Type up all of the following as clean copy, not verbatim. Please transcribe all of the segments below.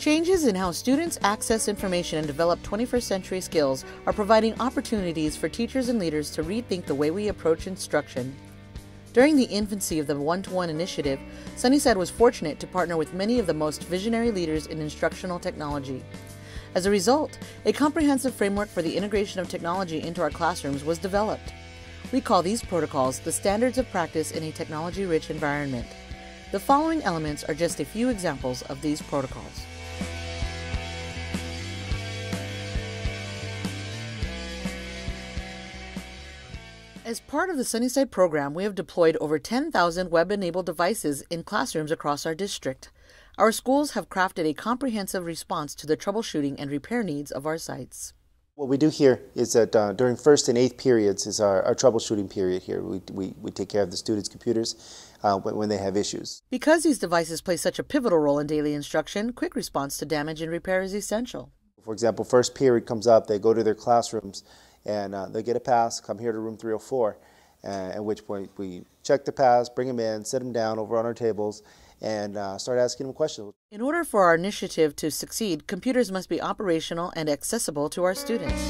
Changes in how students access information and develop 21st century skills are providing opportunities for teachers and leaders to rethink the way we approach instruction. During the infancy of the one-to-one initiative, Sunnyside was fortunate to partner with many of the most visionary leaders in instructional technology. As a result, a comprehensive framework for the integration of technology into our classrooms was developed. We call these protocols the standards of practice in a technology-rich environment. The following elements are just a few examples of these protocols. As part of the Sunnyside program, we have deployed over 10,000 web-enabled devices in classrooms across our district. Our schools have crafted a comprehensive response to the troubleshooting and repair needs of our sites. What we do here is that during first and eighth periods is our troubleshooting period here. We take care of the students' computers when they have issues. Because these devices play such a pivotal role in daily instruction, quick response to damage and repair is essential. For example, first period comes up, they go to their classrooms, and they get a pass, come here to room 304, at which point we check the pass, bring them in, sit them down over on our tables, and start asking them questions. In order for our initiative to succeed, computers must be operational and accessible to our students.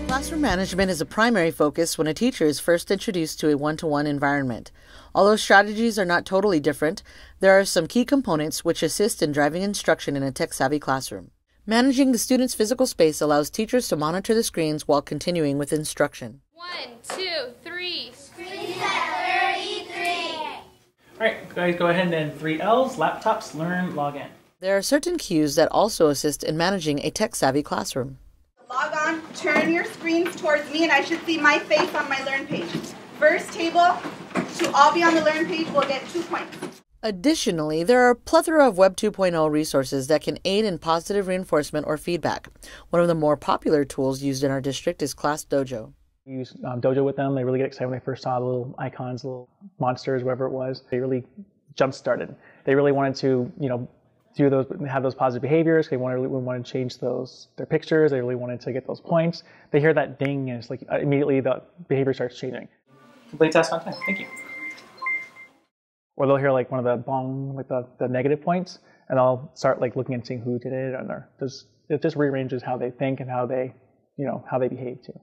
Classroom management is a primary focus when a teacher is first introduced to a one-to-one environment. Although strategies are not totally different, there are some key components which assist in driving instruction in a tech-savvy classroom. Managing the student's physical space allows teachers to monitor the screens while continuing with instruction. 1, 2, 3. Screen at 33. All right, guys, go ahead and then 3 L's, laptops, learn, log in. There are certain cues that also assist in managing a tech-savvy classroom. Log on, turn your screens towards me, and I should see my face on my Learn page. First table to all be on the Learn page will get 2 points. Additionally, there are a plethora of Web 2.0 resources that can aid in positive reinforcement or feedback. One of the more popular tools used in our district is Class Dojo. We use Dojo with them. They really get excited when they first saw the little icons, little monsters, whatever it was. They really jump-started. They really wanted to, have those positive behaviors. They wanted to change their pictures. They really wanted to get those points. They hear that ding, and it's like immediately the behavior starts changing. Complete task on time. Thank you. Or they'll hear like one of the bong, like the negative points, and I'll start like looking and seeing who did it, and it just rearranges how they think and how they behave too.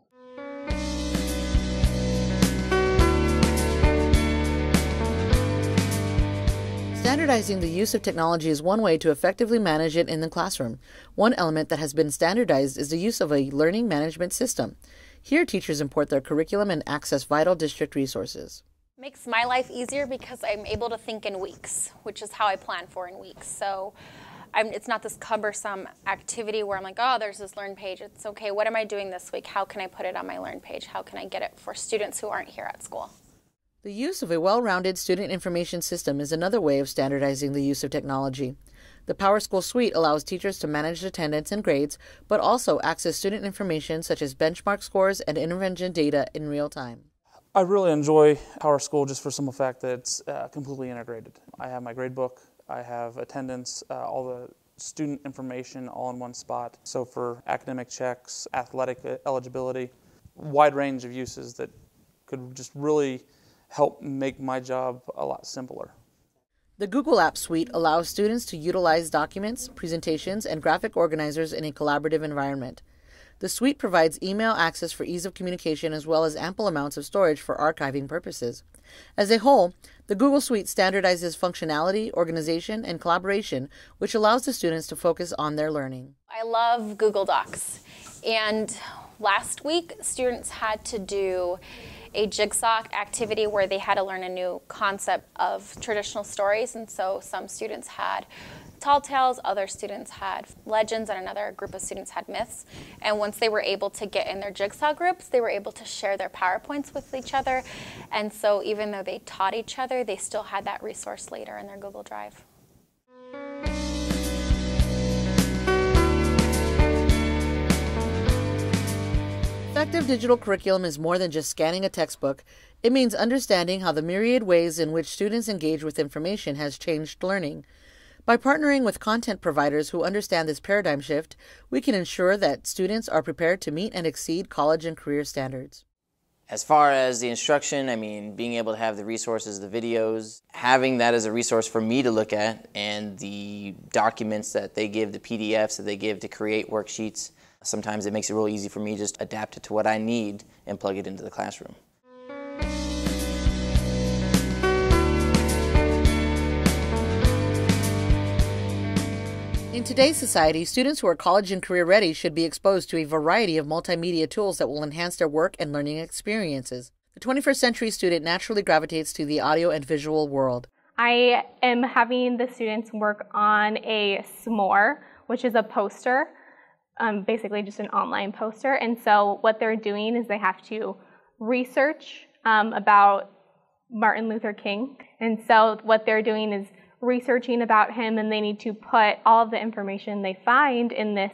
Standardizing the use of technology is one way to effectively manage it in the classroom. One element that has been standardized is the use of a learning management system. Here, teachers import their curriculum and access vital district resources. Makes my life easier because I'm able to think in weeks, which is how I plan for in weeks. So it's not this cumbersome activity where I'm like, oh, there's this Learn page. It's okay, what am I doing this week? How can I put it on my Learn page? How can I get it for students who aren't here at school? The use of a well-rounded student information system is another way of standardizing the use of technology. The PowerSchool suite allows teachers to manage attendance and grades, but also access student information such as benchmark scores and intervention data in real time. I really enjoy PowerSchool just for the simple fact that it's completely integrated. I have my grade book, I have attendance, all the student information all in one spot. So for academic checks, athletic eligibility, wide range of uses that could just really help make my job a lot simpler. The Google Apps suite allows students to utilize documents, presentations, and graphic organizers in a collaborative environment. The suite provides email access for ease of communication as well as ample amounts of storage for archiving purposes. As a whole, the Google Suite standardizes functionality, organization, and collaboration, which allows the students to focus on their learning. I love Google Docs. And last week, students had to do a jigsaw activity where they had to learn a new concept of traditional stories. And so some students had tall tales, other students had legends, and another group of students had myths. And once they were able to get in their jigsaw groups, they were able to share their PowerPoints with each other. And so even though they taught each other, they still had that resource later in their Google Drive. Effective digital curriculum is more than just scanning a textbook. It means understanding how the myriad ways in which students engage with information has changed learning. By partnering with content providers who understand this paradigm shift, we can ensure that students are prepared to meet and exceed college and career standards. As far as the instruction, I mean, being able to have the resources, the videos, having that as a resource for me to look at, and the documents that they give, the PDFs that they give to create worksheets, sometimes it makes it real easy for me to just adapt it to what I need and plug it into the classroom. In today's society, students who are college and career ready should be exposed to a variety of multimedia tools that will enhance their work and learning experiences. The 21st century student naturally gravitates to the audio and visual world. I am having the students work on a s'more, which is a poster, basically just an online poster. And so what they're doing is they have to research about Martin Luther King. And so what they're doing is researching about him, and they need to put all of the information they find in this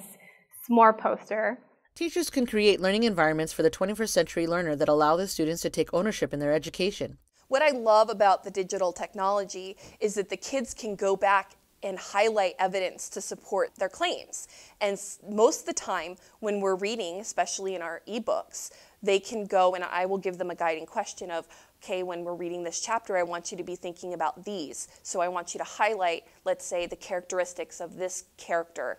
s'more poster. Teachers can create learning environments for the 21st century learner that allow the students to take ownership in their education. What I love about the digital technology is that the kids can go back and highlight evidence to support their claims. And most of the time when we're reading, especially in our ebooks, they can go and I will give them a guiding question of, okay, when we're reading this chapter, I want you to be thinking about these. So I want you to highlight, let's say, the characteristics of this character.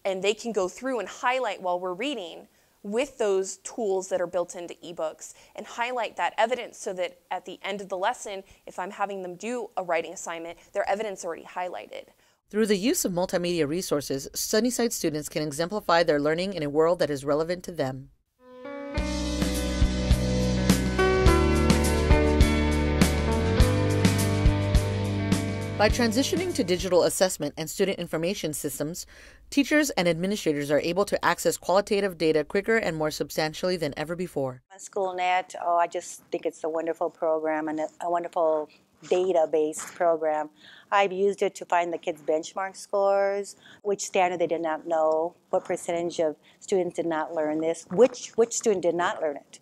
And they can go through and highlight while we're reading with those tools that are built into ebooks and highlight that evidence so that at the end of the lesson, if I'm having them do a writing assignment, their evidence already highlighted. Through the use of multimedia resources, Sunnyside students can exemplify their learning in a world that is relevant to them. By transitioning to digital assessment and student information systems, teachers and administrators are able to access qualitative data quicker and more substantially than ever before. Schoolnet, I just think it's a wonderful program and a wonderful data-based program. I've used it to find the kids' benchmark scores, which standard they did not know, what percentage of students did not learn this, which student did not learn it.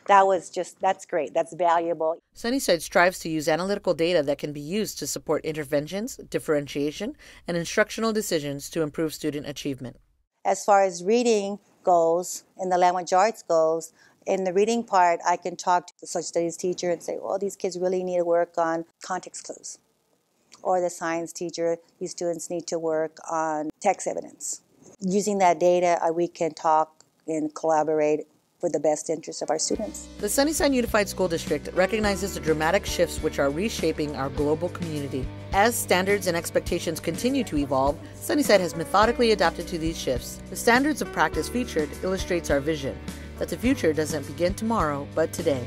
That's great, that's valuable. Sunnyside strives to use analytical data that can be used to support interventions, differentiation, and instructional decisions to improve student achievement. As far as reading goes, and the language arts goes, in the reading part, I can talk to the social studies teacher and say, well, these kids really need to work on context clues. Or the science teacher, these students need to work on text evidence. Using that data, we can talk and collaborate for the best interests of our students. The Sunnyside Unified School District recognizes the dramatic shifts which are reshaping our global community. As standards and expectations continue to evolve, Sunnyside has methodically adapted to these shifts. The standards of practice featured illustrates our vision that the future doesn't begin tomorrow, but today.